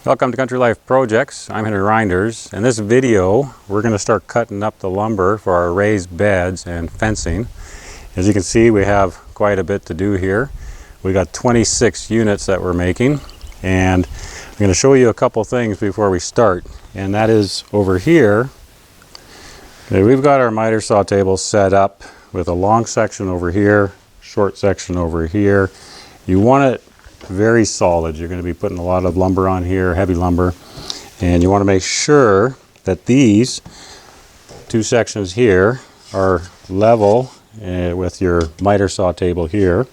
Welcome to Country Life Projects. I'm Henry Reinders. In this video, we're going to start cutting up the lumber for our raised beds and fencing. As you can see, we have quite a bit to do here. We got 26 units that we're making, and I'm going to show you a couple things before we start. And that is over here. Okay, we've got our miter saw table set up with a long section over here, short section over here. You want it very solid. You're going to be putting a lot of lumber on here, heavy lumber, and you want to make sure that these two sections here are level with your miter saw table here,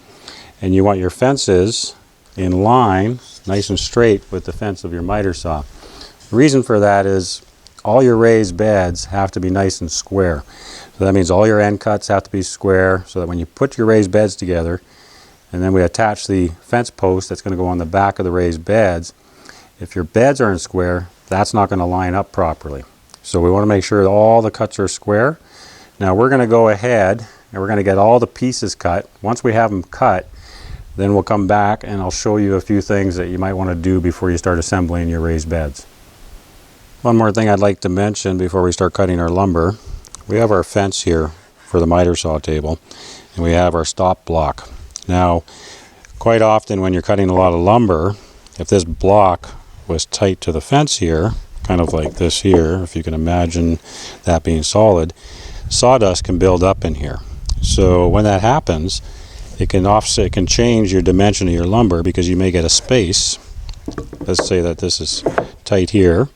and you want your fences in line, nice and straight with the fence of your miter saw. The reason for that is all your raised beds have to be nice and square. So that means all your end cuts have to be square, so that when you put your raised beds together, and then we attach the fence post that's going to go on the back of the raised beds. If your beds aren't square, that's not going to line up properly. So we want to make sure that all the cuts are square. Now we're going to go ahead and we're going to get all the pieces cut. Once we have them cut, then we'll come back and I'll show you a few things that you might want to do before you start assembling your raised beds. One more thing I'd like to mention before we start cutting our lumber. We have our fence here for the miter saw table, and we have our stop block. Now, quite often when you're cutting a lot of lumber, if this block was tight to the fence here, kind of like this here, if you can imagine that being solid, sawdust can build up in here. So when that happens, it can change your dimension of your lumber, because you may get a space. Let's say that this is tight here.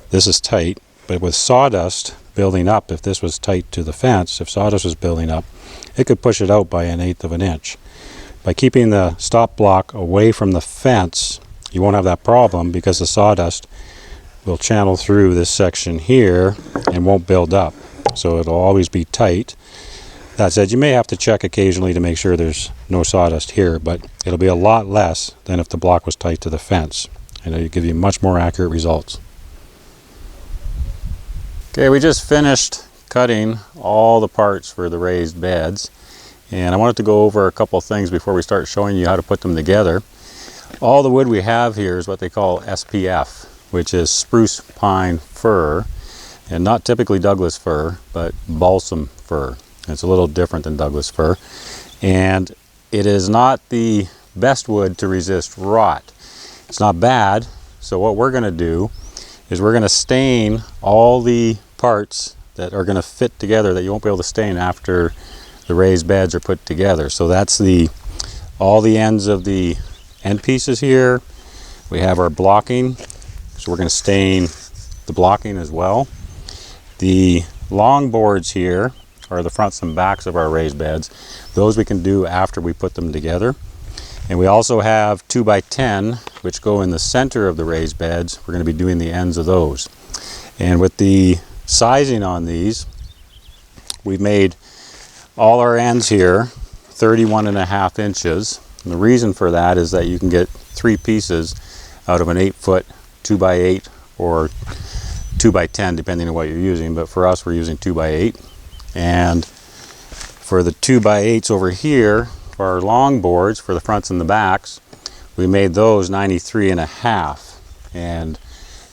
This is tight, but with sawdust building up, if this was tight to the fence, if sawdust was building up, it could push it out by 1/8 of an inch. By keeping the stop block away from the fence, you won't have that problem, because the sawdust will channel through this section here and won't build up. So it'll always be tight. That said, you may have to check occasionally to make sure there's no sawdust here, but it'll be a lot less than if the block was tight to the fence, and it'll give you much more accurate results. Okay, we just finished cutting all the parts for the raised beds, and I wanted to go over a couple things before we start showing you how to put them together. All the wood we have here is what they call SPF, which is spruce pine fir, and not typically Douglas fir, but balsam fir. It's a little different than Douglas fir, and it is not the best wood to resist rot. It's not bad, so what we're going to do is we're going to stain all the parts that are going to fit together that you won't be able to stain after the raised beds are put together. So that's all the ends of the end pieces here. We have our blocking, so we're going to stain the blocking as well. The long boards here are the fronts and backs of our raised beds. Those we can do after we put them together. And we also have 2x10, which go in the center of the raised beds. We're going to be doing the ends of those. And with the sizing on these, we've made all our ends here 31.5 inches. And the reason for that is that you can get 3 pieces out of an 8-foot 2x8 or 2x10, depending on what you're using. But for us, we're using 2x8. And for the 2x8s over here, for our long boards, for the fronts and the backs, we made those 93.5. And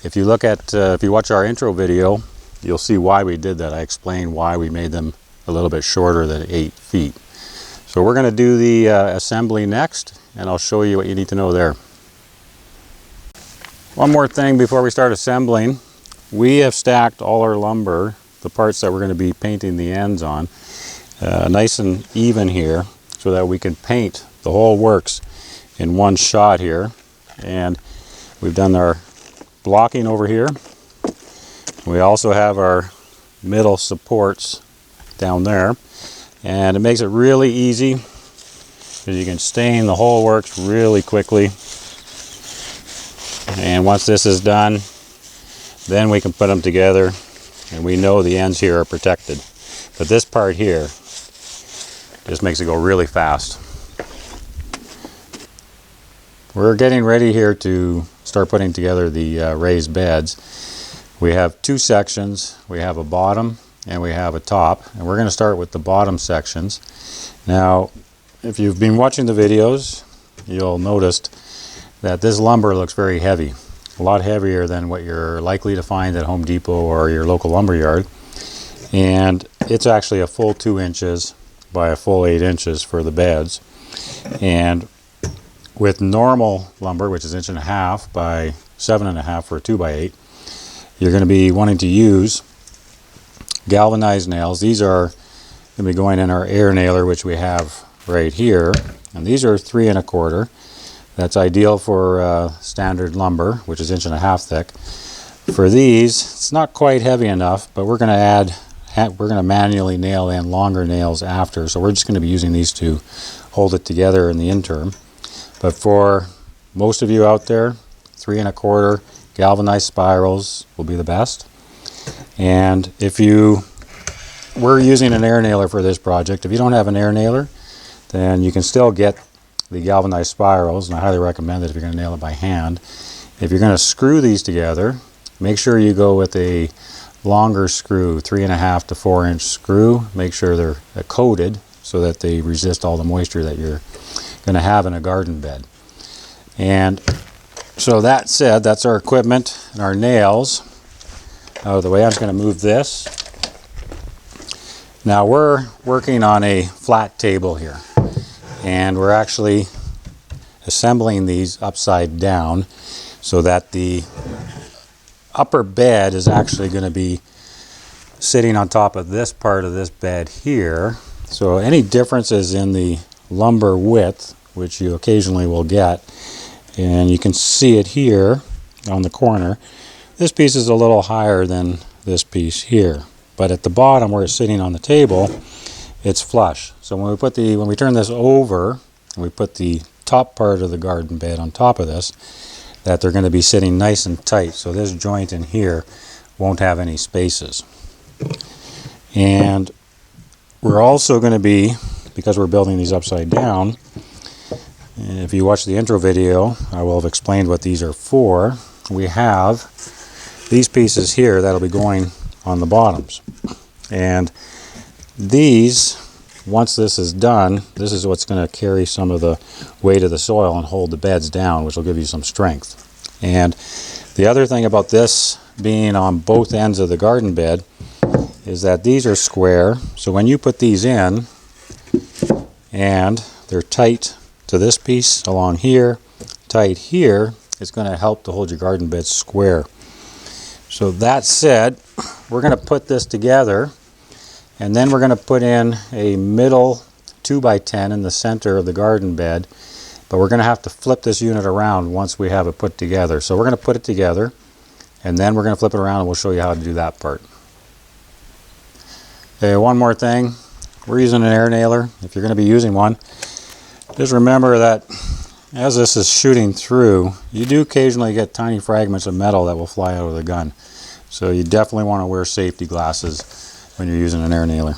if you look at, if you watch our intro video, you'll see why we did that. I explained why we made them a little bit shorter than 8 feet. So we're going to do the assembly next, and I'll show you what you need to know there. One more thing before we start assembling. We have stacked all our lumber, the parts that we're going to be painting the ends on, nice and even here, so that we can paint the whole works in one shot here. And we've done our blocking over here. We also have our middle supports down there, and it makes it really easy because you can stain the whole works really quickly. And once this is done, then we can put them together, and we know the ends here are protected. But this part here just makes it go really fast. We're getting ready here to start putting together the raised beds. We have 2 sections. We have a bottom and we have a top, and we're going to start with the bottom sections. Now, if you've been watching the videos, you'll notice that this lumber looks very heavy. a lot heavier than what you're likely to find at Home Depot or your local lumber yard. And it's actually a full 2 inches by a full 8 inches for the beds. And with normal lumber, which is 1.5 inches by 7.5 for a 2x8, you're going to be wanting to use galvanized nails. These are going to be going in our air nailer, which we have right here. And these are 3 1/4. That's ideal for standard lumber, which is 1.5 inches thick. For these, it's not quite heavy enough, but we're going to manually nail in longer nails after. So we're just going to be using these to hold it together in the interim. But for most of you out there, 3 1/4 galvanized spirals will be the best. And if you were using an air nailer for this project, if you don't have an air nailer, then you can still get the galvanized spirals, and I highly recommend it if you're going to nail it by hand. If you're going to screw these together, make sure you go with a longer screw, 3.5 to 4 inch screw. Make sure they're coated so that they resist all the moisture that you're going to have in a garden bed. And so that said, that's our equipment and our nails out of the way. I'm just going to move this. Now we're working on a flat table here, and we're actually assembling these upside down so that the upper bed is actually going to be sitting on top of this part of this bed here. So any differences in the lumber width, which you occasionally will get, and you can see it here on the corner, this piece is a little higher than this piece here, but at the bottom where it's sitting on the table, it's flush. So when we turn this over and we put the top part of the garden bed on top of this, that they're going to be sitting nice and tight, so this joint in here won't have any spaces. And we're also going to be, because we're building these upside down, and if you watch the intro video, I will have explained what these are for. We have these pieces here that'll be going on the bottoms. And these, once this is done, this is what's going to carry some of the weight of the soil and hold the beds down, which will give you some strength. And the other thing about this being on both ends of the garden bed is that these are square. So when you put these in and they're tight to this piece along here, tight here, it's going to help to hold your garden bed square. So that said, we're going to put this together, and then we're going to put in a middle 2x10 in the center of the garden bed, but we're going to have to flip this unit around once we have it put together. So we're going to put it together, and then we're going to flip it around, and we'll show you how to do that part. Okay, one more thing. We're using an air nailer. If you're going to be using one, just remember that as this is shooting through, you do occasionally get tiny fragments of metal that will fly out of the gun. So you definitely want to wear safety glasses when you're using an air nailer.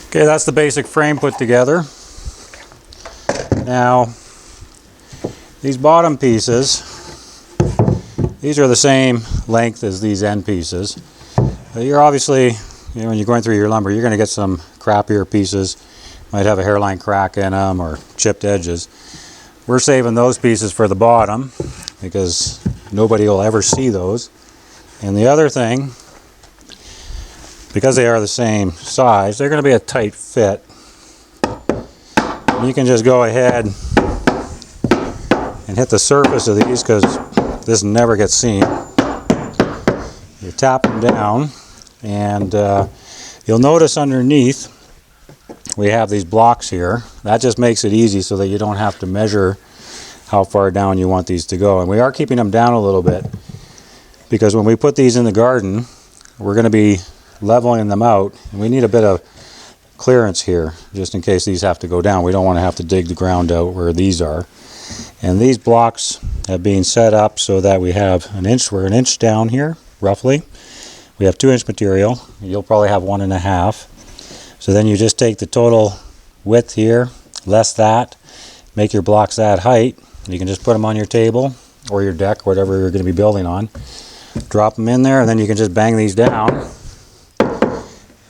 Okay, that's the basic frame put together. Now, these bottom pieces, these are the same length as these end pieces. You're obviously, when you're going through your lumber, you're going to get some crappier pieces. Might have a hairline crack in them or chipped edges. We're saving those pieces for the bottom because nobody will ever see those. And the other thing, because they are the same size, they're going to be a tight fit. And you can just go ahead and hit the surface of these because this never gets seen. You tap them down, and you'll notice underneath we have these blocks here. That just makes it easy so that you don't have to measure how far down you want these to go. And we are keeping them down a little bit because when we put these in the garden, we're going to be leveling them out, and we need a bit of clearance here just in case these have to go down. We don't want to have to dig the ground out where these are. And these blocks have been set up so that we have we're an inch down here roughly. We have 2-inch material. You'll probably have 1.5. So then you just take the total width here, less that, make your blocks that height. You can just put them on your table or your deck, whatever you're going to be building on. Drop them in there, and then you can just bang these down,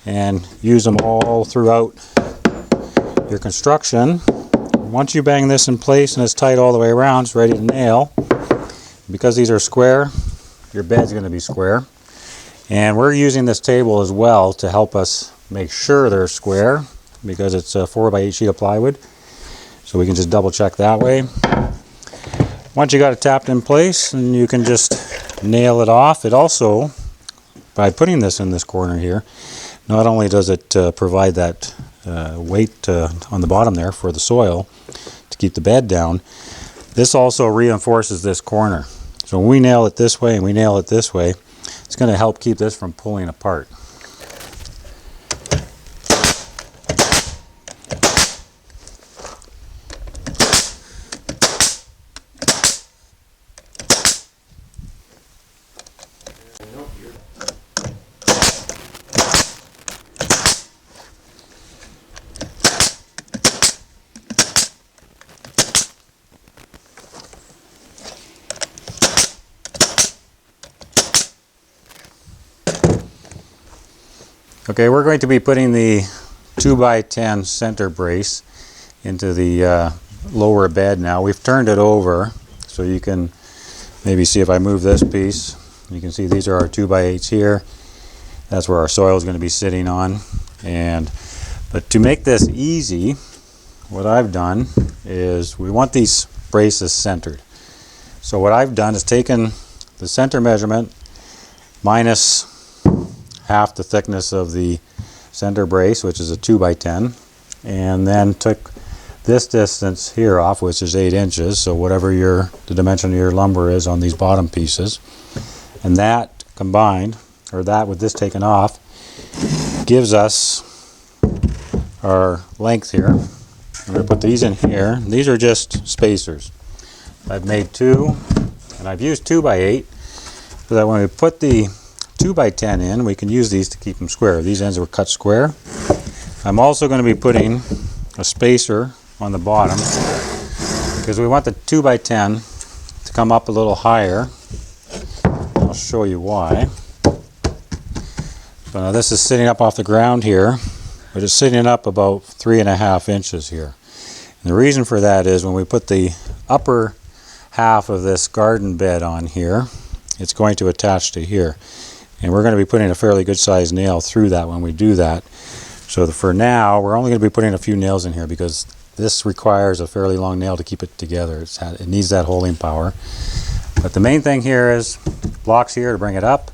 and use them all throughout your construction. Once you bang this in place and it's tight all the way around, it's ready to nail. Because these are square, your bed's going to be square. And we're using this table as well to help us make sure they're square, because it's a 4x8 sheet of plywood. So we can just double check that way. Once you got it tapped in place, and you can just nail it off. It also, by putting this in this corner here, not only does it provide that weight on the bottom there for the soil to keep the bed down, this also reinforces this corner. So when we nail it this way and we nail it this way, it's going to help keep this from pulling apart. Okay, we're going to be putting the 2x10 center brace into the lower bed now. We've turned it over, so you can maybe see if I move this piece. You can see these are our 2x8s here. That's where our soil is going to be sitting on. But to make this easy, what I've done is we want these braces centered. So what I've done is taken the center measurement minus half the thickness of the center brace, which is a 2x10, and then took this distance here off, which is 8 inches, so whatever the dimension of your lumber is on these bottom pieces. And that combined, or that with this taken off, gives us our length here. I'm going to put these in here. These are just spacers. I've made 2, and I've used 2x8 so that when we put the 2x10 in, we can use these to keep them square. These ends were cut square. I'm also going to be putting a spacer on the bottom because we want the 2x10 to come up a little higher. I'll show you why. So now this is sitting up off the ground here, but it's sitting up about 3.5 inches here. And the reason for that is when we put the upper half of this garden bed on here, it's going to attach to here. And we're going to be putting a fairly good sized nail through that when we do that. So for now, we're only going to be putting a few nails in here because this requires a fairly long nail to keep it together. It needs that holding power. But the main thing here is blocks here to bring it up.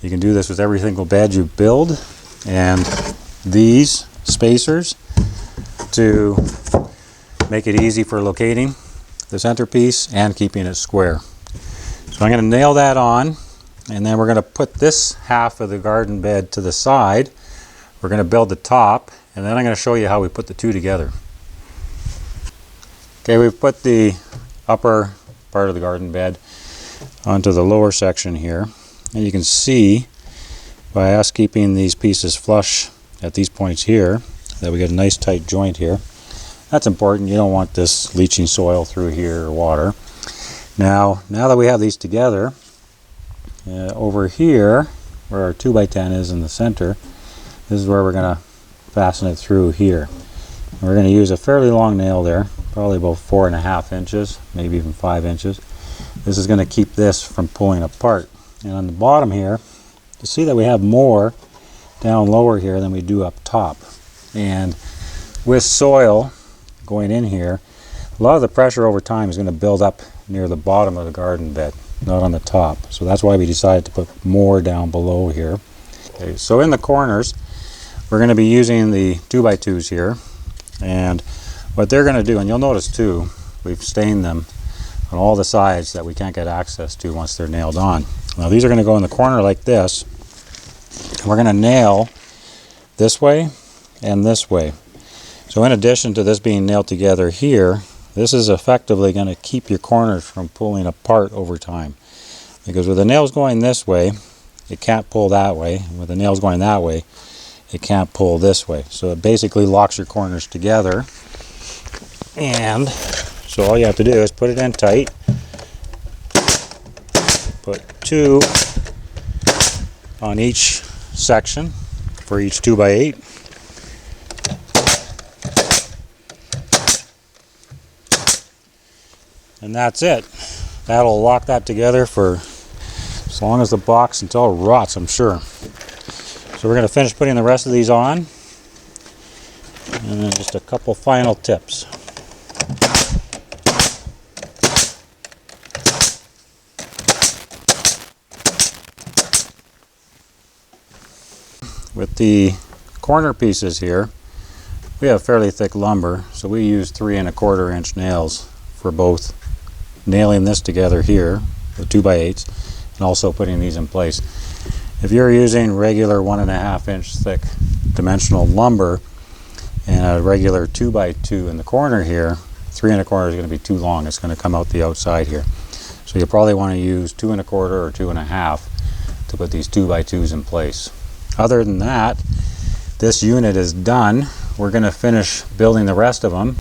You can do this with every single bed you build. And these spacers to make it easy for locating the centerpiece and keeping it square. So I'm going to nail that on. And then we're going to put this half of the garden bed to the side. We're going to build the top, and then I'm going to show you how we put the two together. Okay, we've put the upper part of the garden bed onto the lower section here. And you can see by us keeping these pieces flush at these points here that we get a nice tight joint here. That's important. You don't want this leaching soil through here or water. Now that we have these together, over here, where our 2x10 is in the center, this is where we're going to fasten it through here. And we're going to use a fairly long nail there, probably about 4.5 inches, maybe even 5 inches. This is going to keep this from pulling apart. And on the bottom here, you see that we have more down lower here than we do up top. And with soil going in here, a lot of the pressure over time is going to build up near the bottom of the garden bed, not on the top. So that's why we decided to put more down below here. Okay, so in the corners, we're going to be using the 2x2s here. And what they're going to do, and you'll notice too, we've stained them on all the sides that we can't get access to once they're nailed on. Now these are going to go in the corner like this. We're going to nail this way and this way. So in addition to this being nailed together here, this is effectively going to keep your corners from pulling apart over time. Because with the nails going this way, it can't pull that way. And with the nails going that way, it can't pull this way. So it basically locks your corners together. And so all you have to do is put it in tight. Put 2 on each section. for each 2x8. And that's it. That'll lock that together for as long as the box until it rots, I'm sure. So we're going to finish putting the rest of these on. And then just a couple final tips. With the corner pieces here, we have fairly thick lumber, so we use 3 1/4 inch nails for both nailing this together here, the 2x8s, and also putting these in place. If you're using regular 1 1/2 inch thick dimensional lumber and a regular 2x2 in the corner here, 3 1/4 is going to be too long. It's going to come out the outside here. So you probably want to use 2 1/4 or 2 1/2 to put these 2x2s in place. Other than that, this unit is done. We're going to finish building the rest of them.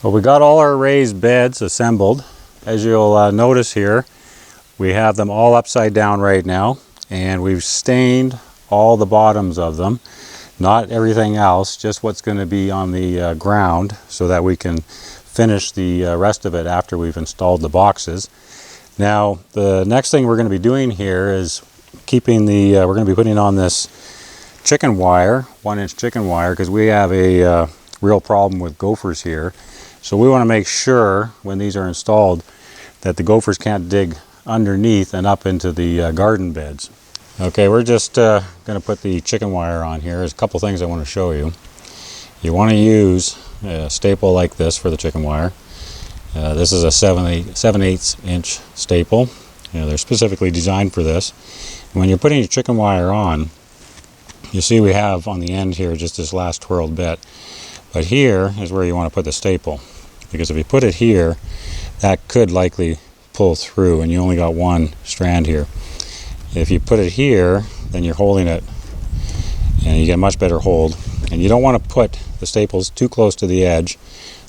Well, we got all our raised beds assembled. As you'll notice here, we have them all upside down right now, and we've stained all the bottoms of them. Not everything else, just what's going to be on the ground, so that we can finish the rest of it after we've installed the boxes. Now, the next thing we're going to be doing here is keeping the, we're going to be putting on this chicken wire, 1-inch chicken wire, because we have a real problem with gophers here. So we want to make sure when these are installed that the gophers can't dig underneath and up into the garden beds. Okay, we're just going to put the chicken wire on here. There's a couple things I want to show you. You want to use a staple like this for the chicken wire. This is a 7/8 inch staple. You know, they're specifically designed for this. And when you're putting your chicken wire on, you see we have on the end here just this last twirled bit. But here is where you want to put the staple, because if you put it here, that could likely pull through, and you only got one strand here. If you put it here, then you're holding it, and you get a much better hold. And you don't want to put the staples too close to the edge.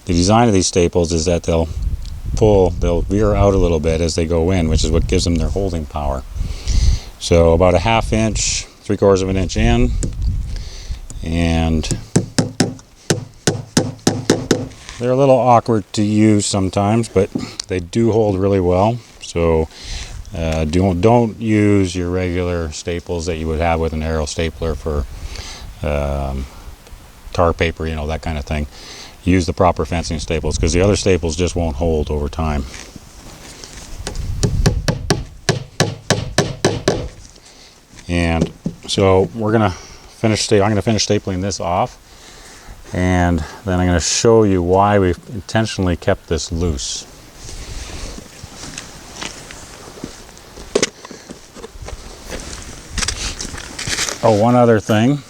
The design of these staples is that they'll veer out a little bit as they go in, which is what gives them their holding power. So about a 1/2 inch, 3/4 of an inch in, and they're a little awkward to use sometimes, but they do hold really well. So don't use your regular staples that you would have with an arrow stapler for tar paper, you know, that kind of thing. Use the proper fencing staples, because the other staples just won't hold over time. And so we're gonna finish. I'm gonna finish stapling this off, and then I'm gonna show you why we've intentionally kept this loose. Oh, one other thing.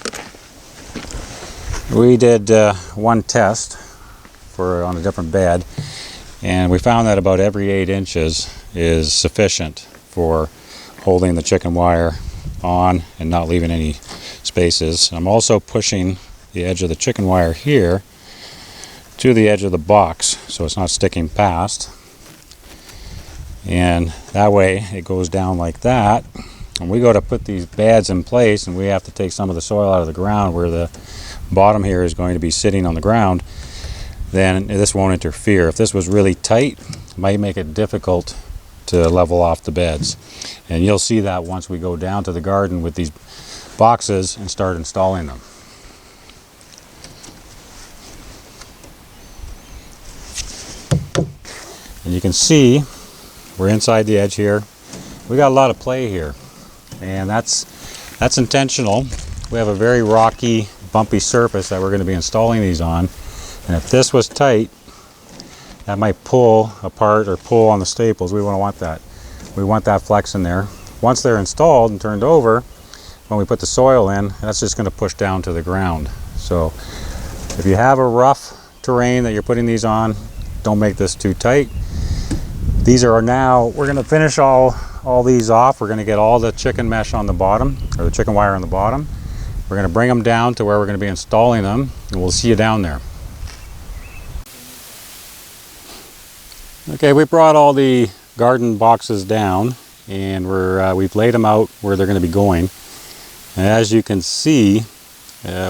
We did one test on a different bed, and we found that about every 8 inches is sufficient for holding the chicken wire on and not leaving any spaces. I'm also pushing the edge of the chicken wire here to the edge of the box, so it's not sticking past, and that way it goes down like that. When we go to put these beds in place and we have to take some of the soil out of the ground where the bottom here is going to be sitting on the ground, then this won't interfere. If this was really tight, it might make it difficult to level off the beds. And you'll see that once we go down to the garden with these boxes and start installing them. And you can see we're inside the edge here. We got a lot of play here, and that's intentional. We have a very rocky, bumpy surface that we're going to be installing these on, and if this was tight, that might pull apart or pull on the staples. We don't want that. We want that flex in there. Once they're installed and turned over, when we put the soil in, that's just going to push down to the ground. So if you have a rough terrain that you're putting these on, don't make this too tight. These are now, we're going to finish all these off. We're going to get all the chicken mesh on the bottom, or the chicken wire on the bottom. We're going to bring them down to where we're going to be installing them, and we'll see you down there. Okay, we brought all the garden boxes down, and we've laid them out where they're going to be going. And as you can see,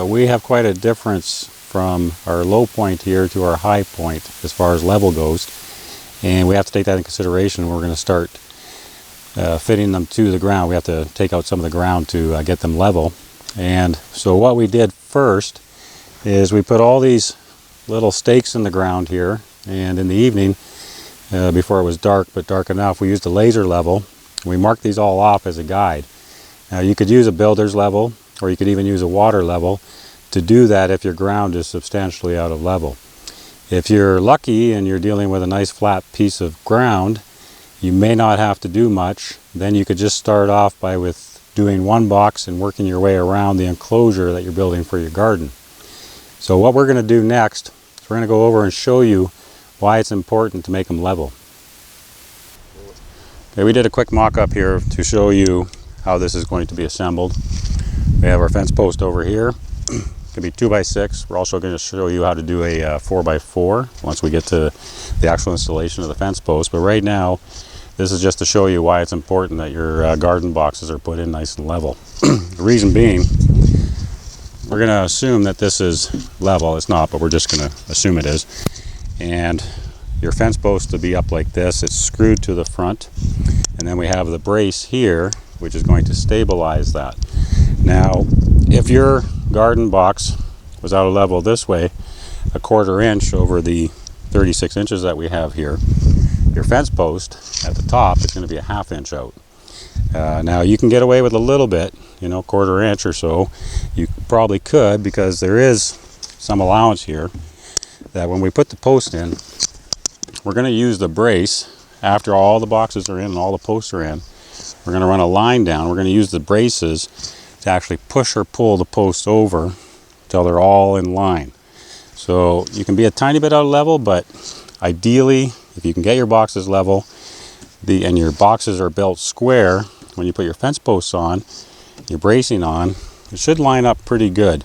we have quite a difference from our low point here to our high point as far as level goes, and we have to take that in consideration. We're going to start fitting them to the ground. We have to take out some of the ground to get them level. And so what we did first is we put all these little stakes in the ground here, and in the evening, before it was dark, but dark enough, we used a laser level. We marked these all off as a guide. Now you could use a builder's level, or you could even use a water level to do that if your ground is substantially out of level. If you're lucky and you're dealing with a nice flat piece of ground, you may not have to do much. Then you could just start off by doing one box and working your way around the enclosure that you're building for your garden. So what we're going to do next is we're going to go over and show you why it's important to make them level. Okay, we did a quick mock-up here to show you how this is going to be assembled. We have our fence post over here. It can be 2x6. We're also going to show you how to do a 4x4 once we get to the actual installation of the fence post. But right now, this is just to show you why it's important that your garden boxes are put in nice and level. The reason being, we're going to assume that this is level. It's not, but we're just going to assume it is. And your fence post to be up like this, it's screwed to the front. And then we have the brace here, which is going to stabilize that. Now, if your garden box was out of level this way, a 1/4 inch over the 36 inches that we have here, your fence post at the top is going to be a 1/2 inch out. Now you can get away with a little bit, 1/4 inch or so. You probably could, because there is some allowance here that when we put the post in, we're going to use the brace after all the boxes are in and all the posts are in. We're going to run a line down. We're going to use the braces to actually push or pull the posts over until they're all in line. So you can be a tiny bit out of level, but ideally, if you can get your boxes level, and your boxes are built square, when you put your fence posts on, your bracing on, it should line up pretty good.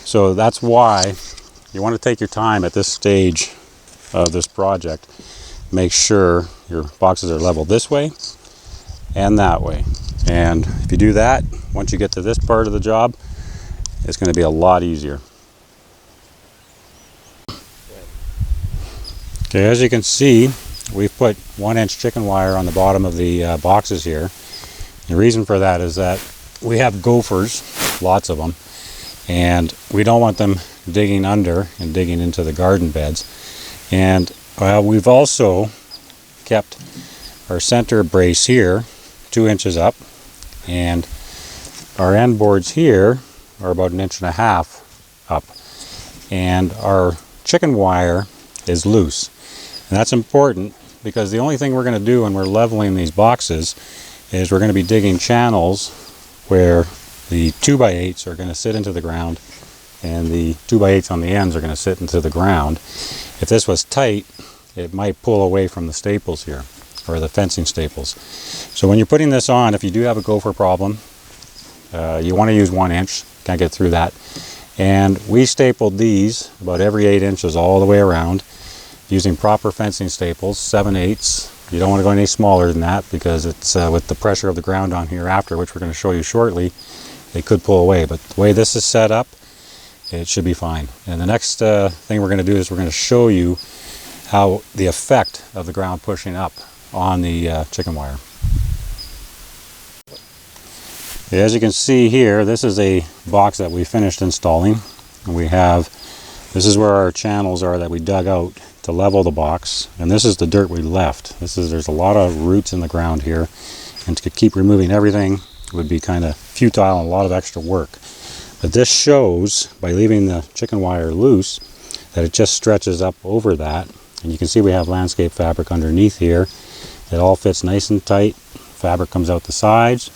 So that's why you want to take your time at this stage of this project. Make sure your boxes are level this way and that way. And if you do that, once you get to this part of the job, it's going to be a lot easier. Okay, as you can see, we've put 1-inch chicken wire on the bottom of the boxes here. The reason for that is that we have gophers, lots of them, and we don't want them digging under and digging into the garden beds. And we've also kept our center brace here 2 inches up, and our end boards here are about 1.5 inches up, and our chicken wire is loose. And that's important because the only thing we're going to do when we're leveling these boxes is we're going to be digging channels where the 2x8s are going to sit into the ground and the 2x8s on the ends are going to sit into the ground. If this was tight, it might pull away from the staples here, or the fencing staples. So when you're putting this on, if you do have a gopher problem, you want to use 1 inch. Can't get through that. And we stapled these about every 8 inches all the way around using proper fencing staples, 7/8. You don't want to go any smaller than that because it's with the pressure of the ground on here after, which we're going to show you shortly, they could pull away. But the way this is set up, it should be fine. And the next thing we're going to do is we're going to show you how the effect of the ground pushing up on the chicken wire. As you can see here, this is a box that we finished installing. And this is where our channels are that we dug out to level the box, and this is the dirt we left. There's a lot of roots in the ground here, and to keep removing everything would be kind of futile and a lot of extra work. But this shows, by leaving the chicken wire loose, that it just stretches up over that, and you can see we have landscape fabric underneath here. It all fits nice and tight. Fabric comes out the sides,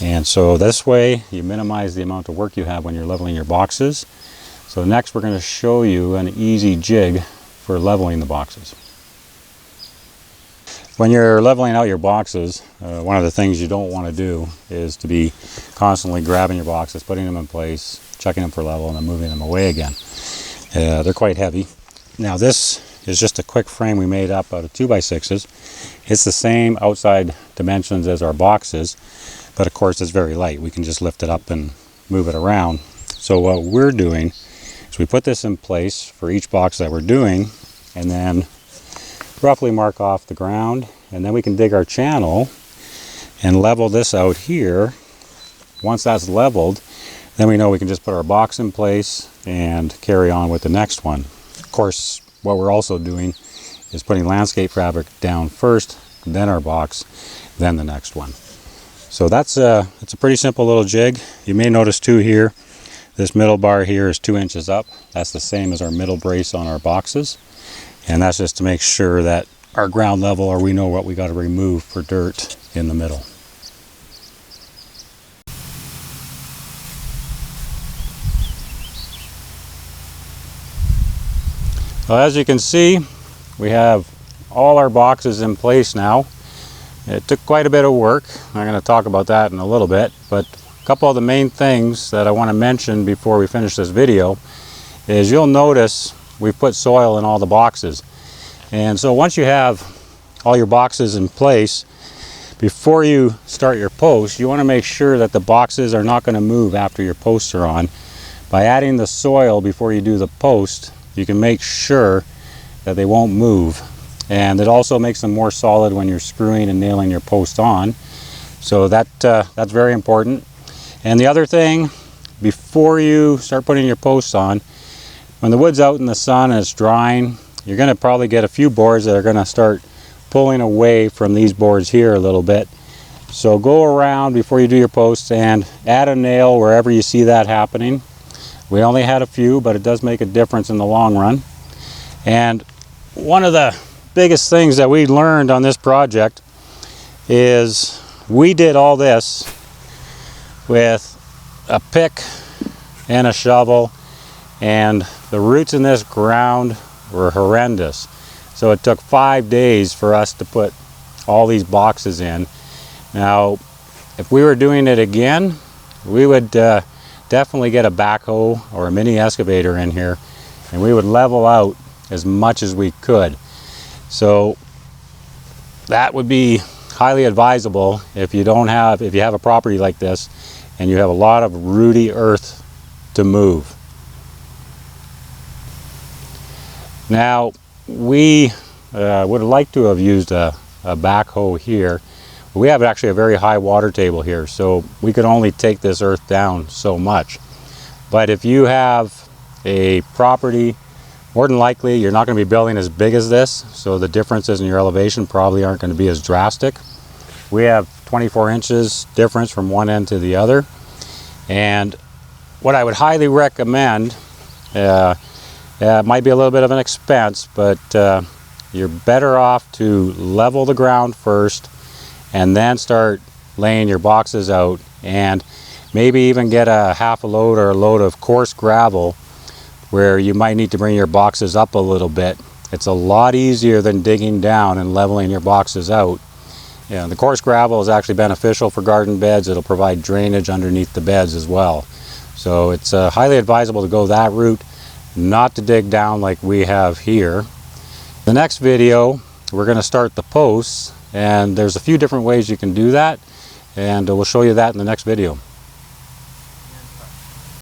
and so this way you minimize the amount of work you have when you're leveling your boxes. So next we're going to show you an easy jig for leveling the boxes. When you're leveling out your boxes, one of the things you don't want to do is to be constantly grabbing your boxes, putting them in place, checking them for level, and then moving them away again. They're quite heavy. Now this is just a quick frame we made up out of 2x6s. It's the same outside dimensions as our boxes, but of course it's very light. We can just lift it up and move it around. So what we're doing is we put this in place for each box that we're doing, and then roughly mark off the ground, and then we can dig our channel and level this out here. Once that's leveled, then we know we can just put our box in place and carry on with the next one. Of course, what we're also doing is putting landscape fabric down first, then our box, then the next one. So it's a pretty simple little jig. You may notice too here, this middle bar here is 2 inches up. That's the same as our middle brace on our boxes. And that's just to make sure that our ground level, or we know what we got to remove for dirt in the middle. Well, as you can see, we have all our boxes in place now. It took quite a bit of work. I'm going to talk about that in a little bit, but a couple of the main things that I want to mention before we finish this video is you'll notice we've put soil in all the boxes. And so once you have all your boxes in place, before you start your post, you want to make sure that the boxes are not going to move after your posts are on. By adding the soil before you do the post, you can make sure that they won't move. And it also makes them more solid when you're screwing and nailing your post on. So that's very important. And the other thing, before you start putting your posts on, when the wood's out in the sun and it's drying, you're going to probably get a few boards that are going to start pulling away from these boards here a little bit. So go around before you do your posts and add a nail wherever you see that happening. We only had a few, but it does make a difference in the long run. And one of the biggest things that we learned on this project is we did all this with a pick and a shovel, and the roots in this ground were horrendous. So it took 5 days for us to put all these boxes in. Now, if we were doing it again, we would definitely get a backhoe or a mini excavator in here, and we would level out as much as we could. So that would be highly advisable if you have a property like this and you have a lot of rooty earth to move. Now, we would like to have used a backhoe here. We have actually a very high water table here, so we could only take this earth down so much. But if you have a property, more than likely you're not going to be building as big as this, so the differences in your elevation probably aren't going to be as drastic. We have 24 inches difference from one end to the other. And what I would highly recommend, it might be a little bit of an expense, but you're better off to level the ground first and then start laying your boxes out, and maybe even get a half a load or a load of coarse gravel where you might need to bring your boxes up a little bit. It's a lot easier than digging down and leveling your boxes out. Yeah, the coarse gravel is actually beneficial for garden beds. It'll provide drainage underneath the beds as well. So it's highly advisable to go that route, not to dig down like we have here. The next video, we're going to start the posts, and there's a few different ways you can do that, and we'll show you that in the next video.